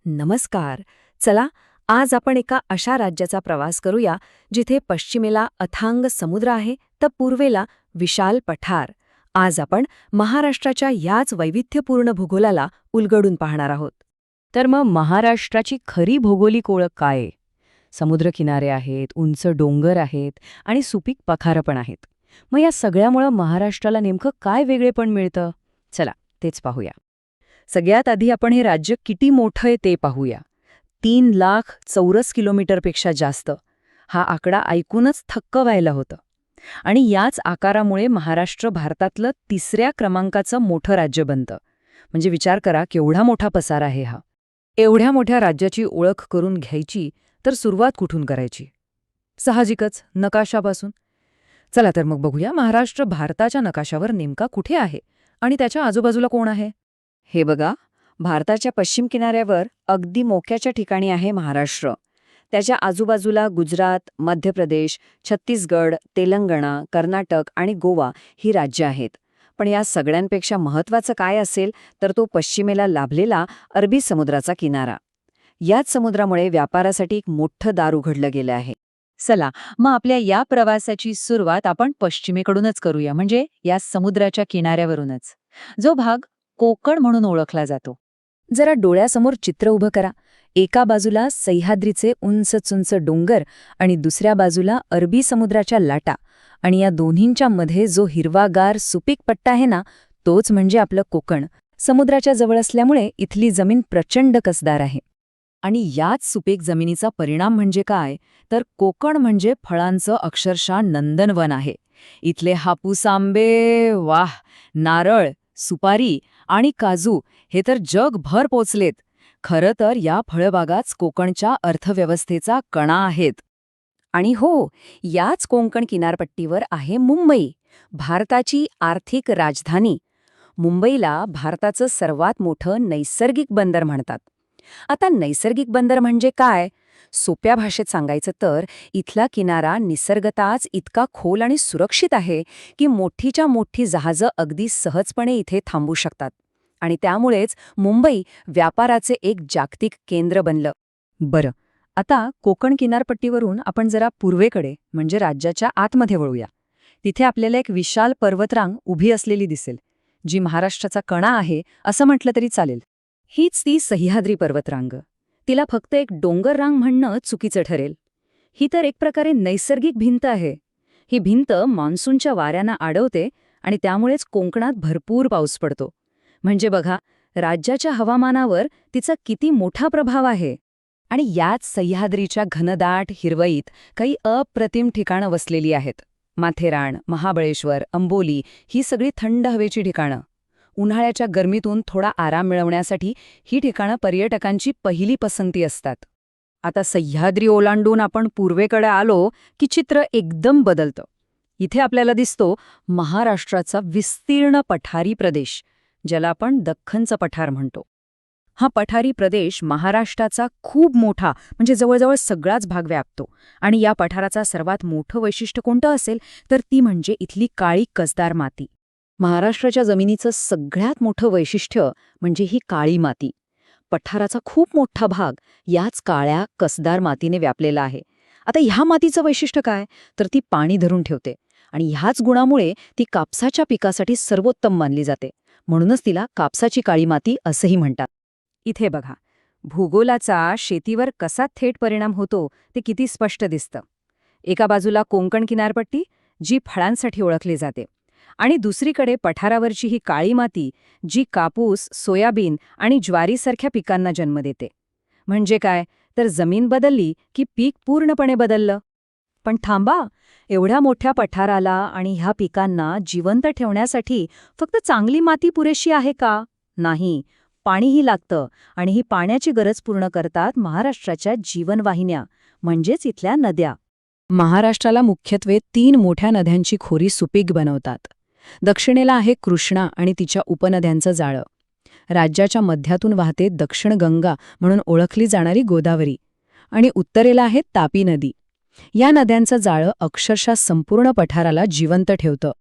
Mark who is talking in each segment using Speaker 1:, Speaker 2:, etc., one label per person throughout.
Speaker 1: नमस्कार. चला, आज आपण एका अशा राज्याचा प्रवास करूया जिथे पश्चिमेला अथांग समुद्र आहे तर पूर्वेला विशाल पठार. आज आपण महाराष्ट्राच्या याच वैविध्यपूर्ण भूगोलाला उलगडून पाहणार आहोत.
Speaker 2: तर मग महाराष्ट्राची खरी भौगोलिक ओळख काय आहे? समुद्रकिनारे आहेत, उंच डोंगर आहेत आणि सुपीक पठारं पण आहेत. मग या सगळ्यामुळं महाराष्ट्राला नेमकं काय वेगळेपण मिळतं? चला, तेच पाहूया. सगळ्यात आधी आपण हे राज्य किती मोठं आहे ते पाहूया. 3,00,000 चौरस किलोमीटरपेक्षा जास्त. हा आकडा ऐकूनच थक्क व्हायला होतं. आणि याच आकारामुळे महाराष्ट्र भारतातलं 3ऱ्या क्रमांकाचं मोठं राज्य बनतं. म्हणजे विचार करा केवढा मोठा पसार आहे हा. एवढ्या मोठ्या राज्याची ओळख करून घ्यायची तर सुरुवात कुठून करायची? साहजिकच नकाशापासून. चला तर मग बघूया महाराष्ट्र भारताच्या नकाशावर नेमका कुठे आहे आणि त्याच्या आजूबाजूला कोण आहे.
Speaker 1: हे बघा, भारताच्या पश्चिम किनाऱ्यावर अगदी मोक्याच्या ठिकाणी आहे महाराष्ट्र. त्याच्या आजूबाजूला गुजरात, मध्य प्रदेश, छत्तीसगड, तेलंगणा, कर्नाटक आणि गोवा ही राज्य आहेत. पण या सगळ्यांपेक्षा महत्त्वाचं काय असेल तर तो पश्चिमेला लाभलेला अरबी समुद्राचा किनारा. याच समुद्रामुळे व्यापारासाठी एक मोठं दार उघडलं गेलं आहे.
Speaker 2: चला, मग आपल्या या प्रवासाची सुरुवात आपण पश्चिमेकडूनच करूया, म्हणजे या समुद्राच्या किनाऱ्यावरूनच. जो भाग कोकण म्हणून ओळखला जातो.
Speaker 1: जरा डोळ्यासमोर चित्र उभं करा. एका बाजूला सह्याद्रीचे उंच डोंगर आणि दुसऱ्या बाजूला अरबी समुद्राच्या लाटा, आणि या दोन्हींच्या मध्ये जो हिरवागार सुपीक पट्टा आहे ना, तोच म्हणजे आपलं कोकण. समुद्राच्या जवळ असल्यामुळे इथली जमीन प्रचंड कसदार आहे. आणि याच सुपीक जमिनीचा परिणाम म्हणजे काय तर कोकण म्हणजे फळांचं अक्षरशः नंदनवन आहे. इथले हापूस आंबे, वाह, नारळ, सुपारी आणि काजू हे तर जगभर पोचलेत. खरं तर या फळबागाच कोकणच्या अर्थव्यवस्थेचा कणा आहेत. आणि हो, याच कोकण किनारपट्टीवर आहे मुंबई, भारताची आर्थिक राजधानी. मुंबईला भारताचं सर्वात मोठं नैसर्गिक बंदर म्हणतात. आता नैसर्गिक बंदर म्हणजे काय? सोप्या भाषेत सांगायचं तर इथला किनारा निसर्गताच इतका खोल आणि सुरक्षित आहे की मोठीच्या मोठी जहाजं अगदी सहजपणे इथे थांबू शकतात. आणि त्यामुळेच मुंबई व्यापाराचे एक जागतिक केंद्र बनलं. बरं, आता कोकण किनारपट्टीवरून आपण जरा पूर्वेकडे म्हणजे राज्याच्या आतमध्ये वळूया. तिथे आपल्याला एक विशाल पर्वतरांग उभी असलेली दिसेल, जी महाराष्ट्राचा कणा आहे असं म्हटलं तरी चालेल. हीच ती सह्याद्री पर्वतरांग. तिला फक्त एक डोंगर रांग म्हणणं चुकीचं ठरेल. ही तर एक प्रकारे नैसर्गिक भिंत आहे. ही भिंत मान्सूनच्या वाऱ्यांना अडवते आणि त्यामुळेच कोकणात भरपूर पाऊस पडतो. म्हणजे बघा, राज्याच्या हवामानावर तिचा किती मोठा प्रभाव आहे. आणि याच सह्याद्रीच्या घनदाट हिरवईत काही अप्रतिम ठिकाणं वसलेली आहेत. माथेरान, महाबळेश्वर, अंबोली ही सगळी थंड हवेची ठिकाणं. उन्हाळ्याच्या गरमीतून थोडा आराम मिळवण्यासाठी ही ठिकाणं पर्यटकांची पहिली पसंती असतात. आता सह्याद्री ओलांडून आपण पूर्वेकडे आलो की चित्र एकदम बदलतं. इथे आपल्याला दिसतो महाराष्ट्राचा विस्तीर्ण पठारी प्रदेश, ज्याला आपण दख्खनचं पठार म्हणतो. हा पठारी प्रदेश महाराष्ट्राचा खूप मोठा म्हणजे जवळजवळ सगळाच भाग व्यापतो. आणि या पठाराचा सर्वात मोठं वैशिष्ट्य कोणतं असेल तर ती म्हणजे इथली काळी कसदार माती. महाराष्ट्राच्या जमिनीचं सगळ्यात मोठं वैशिष्ट्य म्हणजे ही काळी माती. पठाराचा खूप मोठा भाग याच काळ्या कसदार मातीने व्यापलेला आहे. आता ह्या मातीचं वैशिष्ट्य काय तर ती पाणी धरून ठेवते आणि ह्याच गुणामुळे ती कापसाच्या पिकासाठी सर्वोत्तम मानली जाते. म्हणूनच तिला कापसाची काळी माती असंही म्हणतात. इथे बघा, भूगोलाचा शेतीवर कसा थेट परिणाम होतो ते किती स्पष्ट दिसतं. एका बाजूला कोकण किनारपट्टी, जी फळांसाठी ओळखली जाते, आणि दुसरीकडे पठारावरची ही काळी माती, जी कापूस, सोयाबीन आणि ज्वारीसारख्या पिकांना जन्म देते. म्हणजे काय तर जमीन बदलली की पीक पूर्णपणे बदललं. पण थांबा, एवढ्या मोठ्या पठाराला आणि ह्या पिकांना जिवंत ठेवण्यासाठी फक्त चांगली माती पुरेशी आहे का? नाही, पाणीही लागतं. आणि ही पाण्याची गरज पूर्ण करतात महाराष्ट्राच्या जीवनवाहिन्या म्हणजेच इथल्या नद्या. महाराष्ट्राला मुख्यत्वे 3 मोठ्या नद्यांची खोरी सुपीक बनवतात. दक्षिणेला आहे कृष्णा आणि तिच्या उपनद्यांचं जाळं. राज्याच्या मध्यातून वाहते दक्षिण गंगा म्हणून ओळखली जाणारी गोदावरी. आणि उत्तरेला आहे तापी नदी. या नद्यांचं जाळं अक्षरशः संपूर्ण पठाराला जिवंत ठेवतं.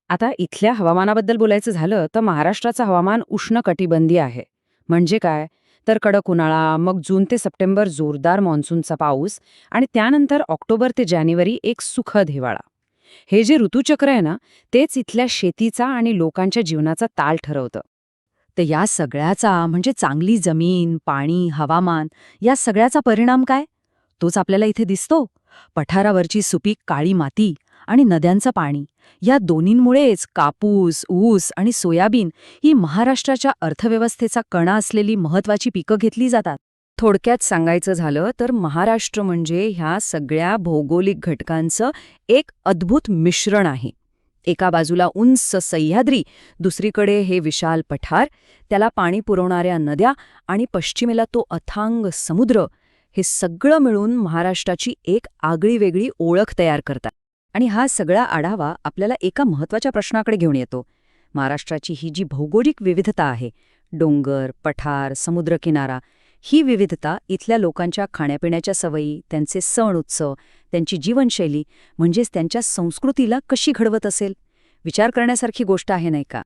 Speaker 1: आता इथल्या हवामानाबद्दल बोलायचं झालं तर महाराष्ट्राचं हवामान उष्णकटिबंधीय आहे. म्हणजे काय
Speaker 3: तर कडक उन्हाळा, मग जून ते सप्टेंबर जोरदार मान्सूनचा पाऊस आणि त्यानंतर ऑक्टोबर ते जानेवारी एक सुखद हिवाळा. हे जे ऋतुचक्र आहे ना, तेच इथल्या शेतीचा आणि लोकांच्या जीवनाचा ताल ठरवतं.
Speaker 2: तर या सगळ्याचा म्हणजे चांगली जमीन, पाणी, हवामान या सगळ्याचा परिणाम काय? तोच आपल्याला इथे दिसतो. पठारावरची सुपीक काळी माती आणि नद्यांचं पाणी या दोन्हींमुळेच कापूस, ऊस आणि सोयाबीन ही महाराष्ट्राच्या अर्थव्यवस्थेचा कणा असलेली महत्वाची पिकं घेतली जातात.
Speaker 1: थोडक्यात सांगायचं झालं तर महाराष्ट्र म्हणजे ह्या सगळ्या भौगोलिक घटकांचं एक अद्भुत मिश्रण आहे. एका बाजूला उंच सह्याद्री, दुसरीकडे हे विशाल पठार, त्याला पाणी पुरवणाऱ्या नद्या आणि पश्चिमेला तो अथांग समुद्र. हे सगळं मिळून महाराष्ट्राची एक आगळीवेगळी ओळख तयार करतात. आणि हा सगळा आढावा आपल्याला एका महत्त्वाच्या प्रश्नाकडे घेऊन येतो. महाराष्ट्राची ही जी भौगोलिक विविधता आहे, डोंगर, पठार, समुद्रकिनारा, ही विविधता इथल्या लोकांच्या खाण्यापिण्याच्या सवयी, त्यांचे सण उत्सव, त्यांची जीवनशैली म्हणजेच त्यांच्या संस्कृतीला कशी घडवत असेल? विचार करण्यासारखी गोष्ट आहे नाही का?